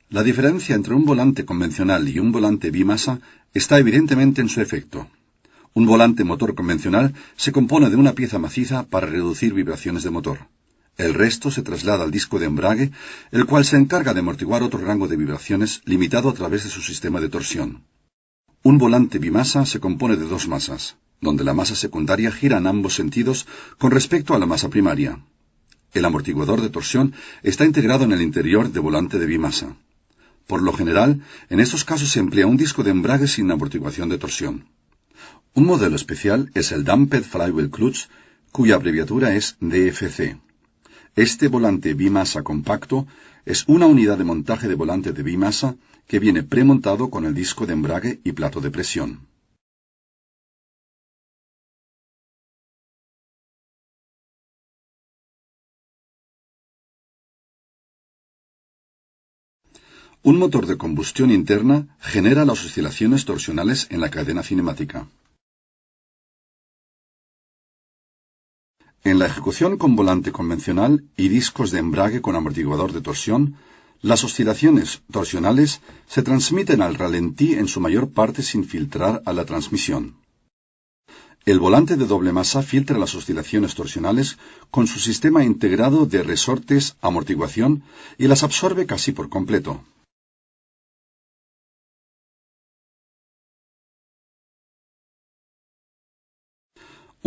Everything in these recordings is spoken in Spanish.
La diferencia entre un volante convencional y un volante bimasa está evidentemente en su efecto. Un volante motor convencional se compone de una pieza maciza para reducir vibraciones de motor. El resto se traslada al disco de embrague, el cual se encarga de amortiguar otro rango de vibraciones limitado a través de su sistema de torsión. Un volante bimasa se compone de dos masas, donde la masa secundaria gira en ambos sentidos con respecto a la masa primaria. El amortiguador de torsión está integrado en el interior del volante de bimasa. Por lo general, en estos casos se emplea un disco de embrague sin amortiguación de torsión. Un modelo especial es el Damped Flywheel Clutch, cuya abreviatura es DFC. Este volante bimasa compacto es una unidad de montaje de volante de bimasa que viene premontado con el disco de embrague y plato de presión. Un motor de combustión interna genera las oscilaciones torsionales en la cadena cinemática. En la ejecución con volante convencional y discos de embrague con amortiguador de torsión, las oscilaciones torsionales se transmiten al ralentí en su mayor parte sin filtrar a la transmisión. El volante de doble masa filtra las oscilaciones torsionales con su sistema integrado de resortes, amortiguación y las absorbe casi por completo.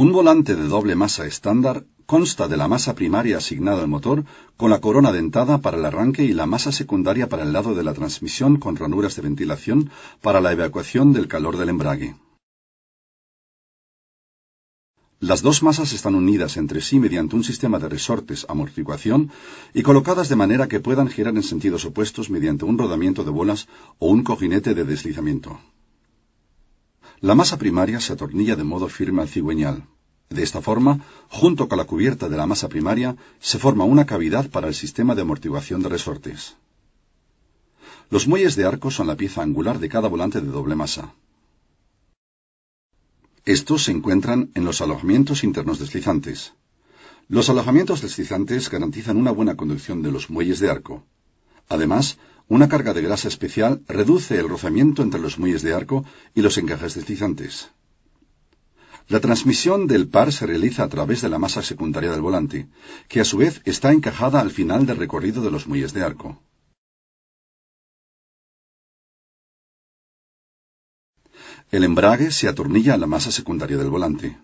Un volante de doble masa estándar consta de la masa primaria asignada al motor con la corona dentada para el arranque y la masa secundaria para el lado de la transmisión con ranuras de ventilación para la evacuación del calor del embrague. Las dos masas están unidas entre sí mediante un sistema de resortes, amortiguación y colocadas de manera que puedan girar en sentidos opuestos mediante un rodamiento de bolas o un cojinete de deslizamiento. La masa primaria se atornilla de modo firme al cigüeñal. De esta forma, junto con la cubierta de la masa primaria, se forma una cavidad para el sistema de amortiguación de resortes. Los muelles de arco son la pieza angular de cada volante de doble masa. Estos se encuentran en los alojamientos internos deslizantes. Los alojamientos deslizantes garantizan una buena conducción de los muelles de arco. Además, una carga de grasa especial reduce el rozamiento entre los muelles de arco y los encajes deslizantes. La transmisión del par se realiza a través de la masa secundaria del volante, que a su vez está encajada al final del recorrido de los muelles de arco. El embrague se atornilla a la masa secundaria del volante.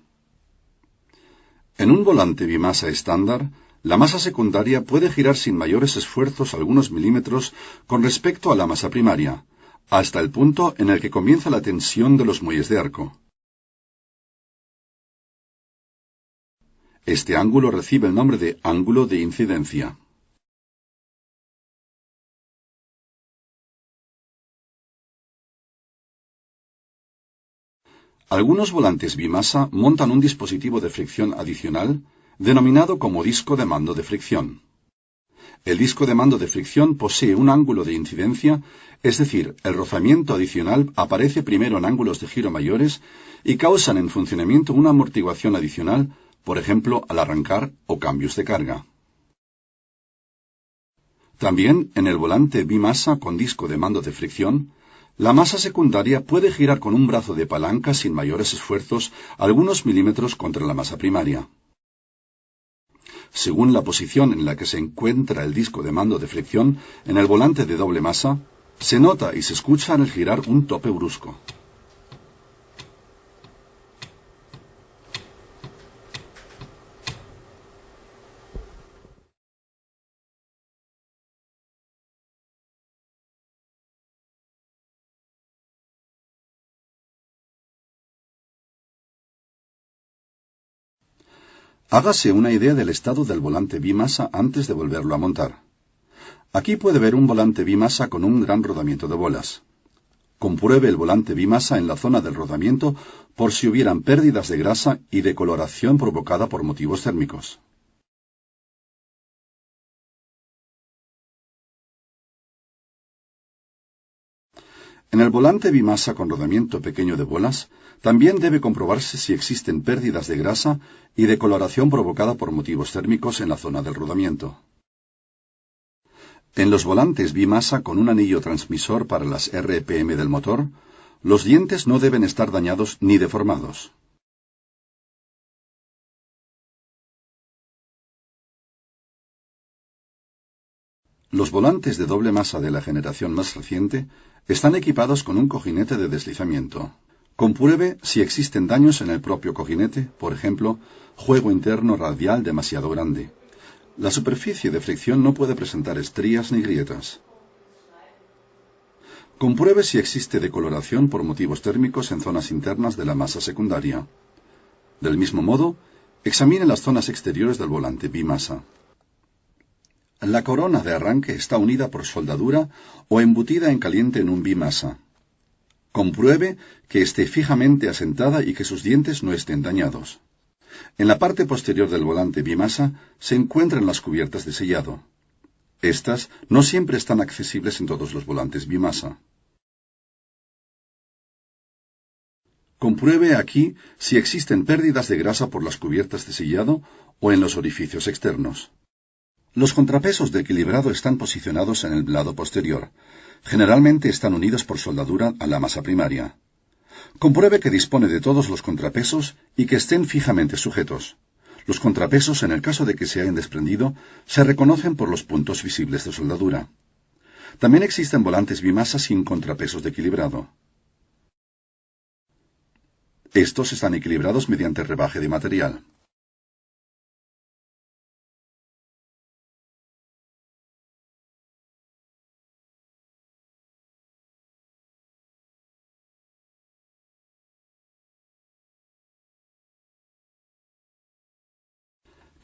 En un volante bimasa estándar, la masa secundaria puede girar sin mayores esfuerzos algunos milímetros con respecto a la masa primaria, hasta el punto en el que comienza la tensión de los muelles de arco. Este ángulo recibe el nombre de ángulo de incidencia. Algunos volantes bimasa montan un dispositivo de fricción adicional denominado como disco de mando de fricción. El disco de mando de fricción posee un ángulo de incidencia, es decir, el rozamiento adicional aparece primero en ángulos de giro mayores y causan en funcionamiento una amortiguación adicional, por ejemplo, al arrancar o cambios de carga. También en el volante bimasa con disco de mando de fricción, la masa secundaria puede girar con un brazo de palanca sin mayores esfuerzos algunos milímetros contra la masa primaria. Según la posición en la que se encuentra el disco de mando de fricción en el volante de doble masa, se nota y se escucha al girar un tope brusco. Hágase una idea del estado del volante bimasa antes de volverlo a montar. Aquí puede ver un volante bimasa con un gran rodamiento de bolas. Compruebe el volante bimasa en la zona del rodamiento por si hubieran pérdidas de grasa y decoloración provocada por motivos térmicos. En el volante bimasa con rodamiento pequeño de bolas, también debe comprobarse si existen pérdidas de grasa y decoloración provocada por motivos térmicos en la zona del rodamiento. En los volantes bimasa con un anillo transmisor para las RPM del motor, los dientes no deben estar dañados ni deformados. Los volantes de doble masa de la generación más reciente están equipados con un cojinete de deslizamiento. Compruebe si existen daños en el propio cojinete, por ejemplo, juego interno radial demasiado grande. La superficie de fricción no puede presentar estrías ni grietas. Compruebe si existe decoloración por motivos térmicos en zonas internas de la masa secundaria. Del mismo modo, examine las zonas exteriores del volante bimasa. La corona de arranque está unida por soldadura o embutida en caliente en un bimasa. Compruebe que esté fijamente asentada y que sus dientes no estén dañados. En la parte posterior del volante bimasa se encuentran las cubiertas de sellado. Estas no siempre están accesibles en todos los volantes bimasa. Compruebe aquí si existen pérdidas de grasa por las cubiertas de sellado o en los orificios externos. Los contrapesos de equilibrado están posicionados en el lado posterior. Generalmente están unidos por soldadura a la masa primaria. Compruebe que dispone de todos los contrapesos y que estén fijamente sujetos. Los contrapesos, en el caso de que se hayan desprendido, se reconocen por los puntos visibles de soldadura. También existen volantes bimasa sin contrapesos de equilibrado. Estos están equilibrados mediante rebaje de material.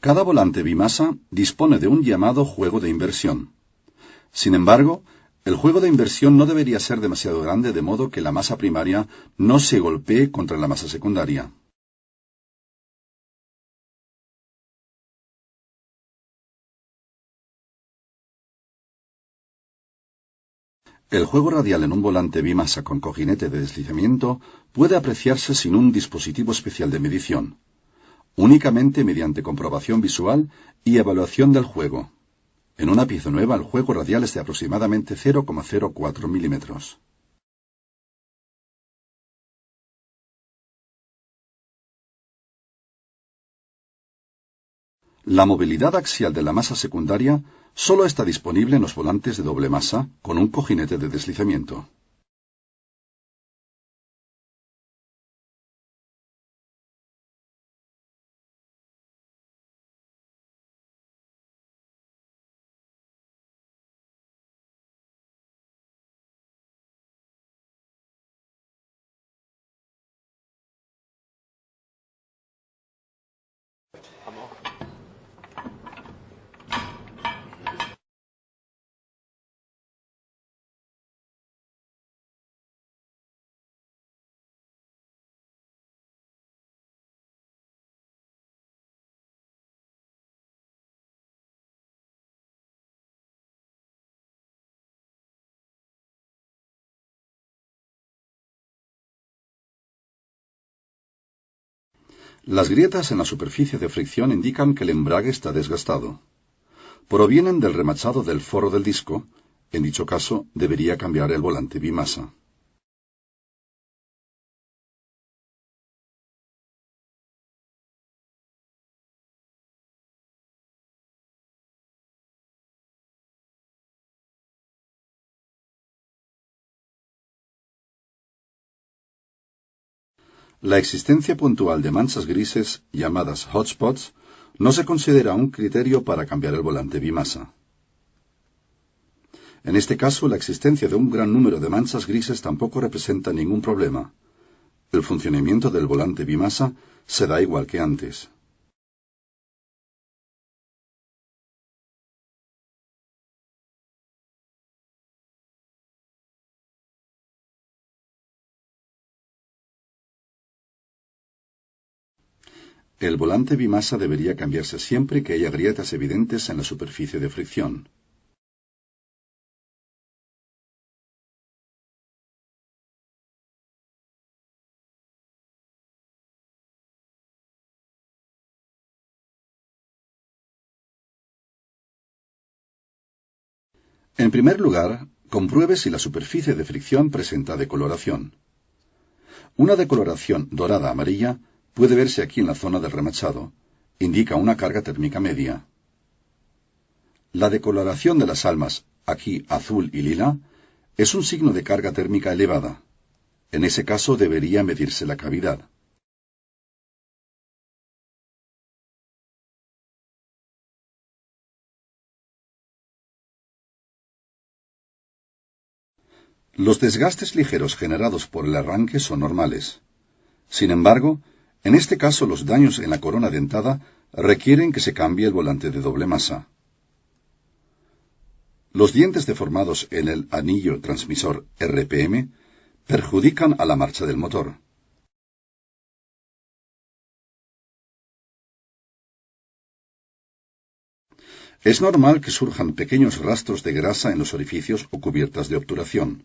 Cada volante bimasa dispone de un llamado juego de inversión. Sin embargo, el juego de inversión no debería ser demasiado grande de modo que la masa primaria no se golpee contra la masa secundaria. El juego radial en un volante bimasa con cojinete de deslizamiento puede apreciarse sin un dispositivo especial de medición, únicamente mediante comprobación visual y evaluación del juego. En una pieza nueva el juego radial es de aproximadamente 0,04 milímetros. La movilidad axial de la masa secundaria solo está disponible en los volantes de doble masa con un cojinete de deslizamiento. Las grietas en la superficie de fricción indican que el embrague está desgastado. Provienen del remachado del forro del disco. En dicho caso, debería cambiar el volante bimasa. La existencia puntual de manchas grises, llamadas hotspots, no se considera un criterio para cambiar el volante bimasa. En este caso, la existencia de un gran número de manchas grises tampoco representa ningún problema. El funcionamiento del volante bimasa se da igual que antes. El volante bimasa debería cambiarse siempre que haya grietas evidentes en la superficie de fricción. En primer lugar, compruebe si la superficie de fricción presenta decoloración. Una decoloración dorada-amarilla puede verse aquí en la zona del remachado. Indica una carga térmica media. La decoloración de las almas, aquí azul y lila, es un signo de carga térmica elevada. En ese caso debería medirse la cavidad. Los desgastes ligeros generados por el arranque son normales. Sin embargo, en este caso los daños en la corona dentada requieren que se cambie el volante de doble masa. Los dientes deformados en el anillo transmisor RPM perjudican a la marcha del motor. Es normal que surjan pequeños rastros de grasa en los orificios o cubiertas de obturación.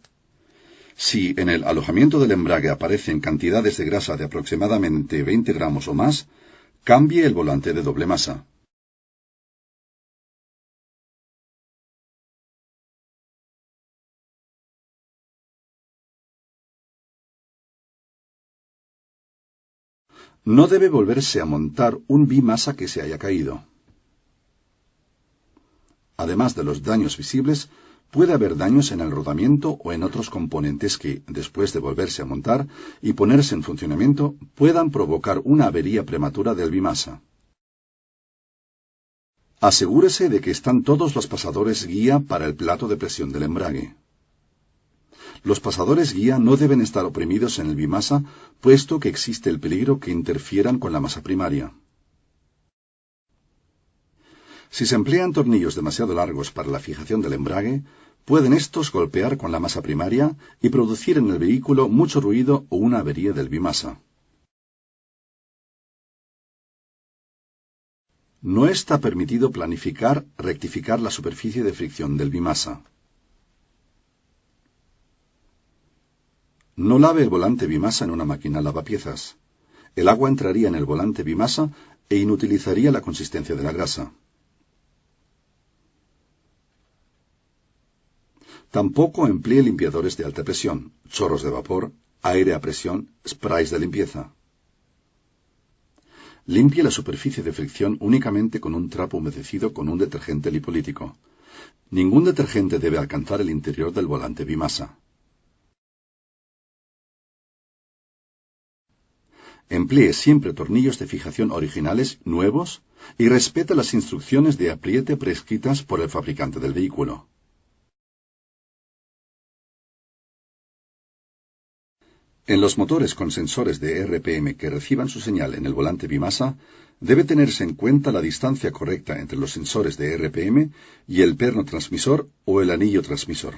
Si en el alojamiento del embrague aparecen cantidades de grasa de aproximadamente 20 gramos o más, cambie el volante de doble masa. No debe volverse a montar un bimasa que se haya caído. Además de los daños visibles, puede haber daños en el rodamiento o en otros componentes que, después de volverse a montar y ponerse en funcionamiento, puedan provocar una avería prematura del bimasa. Asegúrese de que están todos los pasadores guía para el plato de presión del embrague. Los pasadores guía no deben estar oprimidos en el bimasa, puesto que existe el peligro que interfieran con la masa primaria. Si se emplean tornillos demasiado largos para la fijación del embrague, pueden estos golpear con la masa primaria y producir en el vehículo mucho ruido o una avería del bimasa. No está permitido rectificar la superficie de fricción del bimasa. No lave el volante bimasa en una máquina lavapiezas. El agua entraría en el volante bimasa e inutilizaría la consistencia de la grasa. Tampoco emplee limpiadores de alta presión, chorros de vapor, aire a presión, sprays de limpieza. Limpie la superficie de fricción únicamente con un trapo humedecido con un detergente lipolítico. Ningún detergente debe alcanzar el interior del volante bimasa. Emplee siempre tornillos de fijación originales, nuevos, y respete las instrucciones de apriete prescritas por el fabricante del vehículo. En los motores con sensores de RPM que reciban su señal en el volante bimasa, debe tenerse en cuenta la distancia correcta entre los sensores de RPM y el perno transmisor o el anillo transmisor.